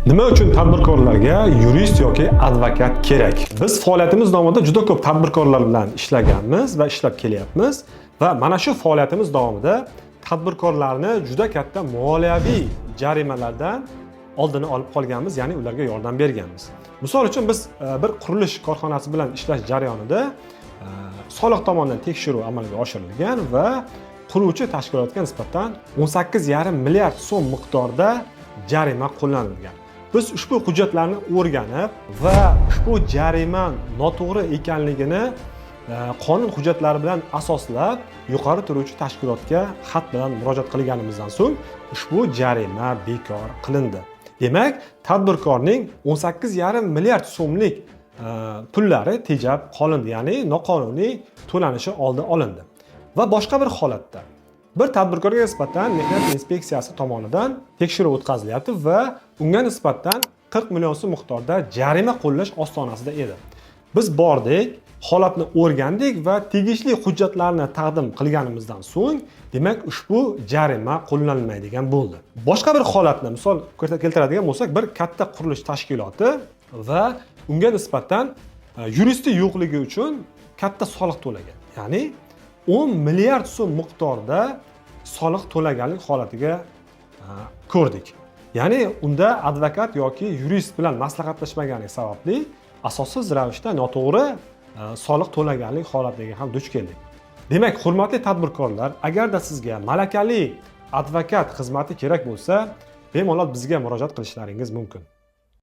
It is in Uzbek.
Nima uchun tadbirkorlarga yurist yoki advokat kerak? Biz faoliyatimiz davomida juda ko'p tadbirkorlar bilan ishlaganmiz va ishlab kelyapmiz va mana shu faoliyatimiz davomida tadbirkorlarni juda katta moliyaviy jarimalardan oldini olib qolganmiz, ya'ni ularga yordam berganmiz. Misol uchun biz bir qurilish korxonasi bilan ishlash jarayonida soliq tomonidan tekshiruv amalga oshirilgan va quruvchi tashkilotga nisbatan 18,5 milliard so'm miqdorda jarima qo'llanilgan. Biz ushbu hujjatlarni o'rganib va ushbu jarima noto'g'ri ekanligini qonun hujjatlari bilan asoslab yuqori turuvchi tashkilotga xat bilan murojaat qilganimizdan so'ng ushbu jarima bekor qilindi. Demak, tadbirkorning 18,5 milliard so'mlik pullari tejab qolindi, ya'ni noqonuniy to'lanishi oldi olindi. Va boshqa bir holatda bir tadbirkorga nisbatan mehnat inspeksiyasi tomonidan tekshiruv o'tkazilyapti va unga nisbatan 40 million so'm miqdorda jarima qo'llash ostonasida edi. Biz bordik, holatni o'rgandik va tegishli hujjatlarni taqdim qilganimizdan so'ng, demak, ushbu jarima qo'llanilmaydigan bo'ldi. Boshqa bir holatni misol keltiradigan bo'lsak, bir katta qurilish tashkiloti va unga nisbatan yuristi yo'qligi uchun katta soliq to'lagan. Ya'ni 10 milliard so'm miqdorda soliq to'laganlik holatiga ko'rdik. Ya'ni unda advokat yoki yurist bilan maslahatlashmaganlik sababli asossiz ravishda noto'g'ri soliq to'laganlik holatiga ham duch keldik. Demak, hurmatli tadbirkorlar, agarda sizga malakali advokat xizmati kerak bo'lsa, bemalol bizga murojaat qilishlaringiz mumkin.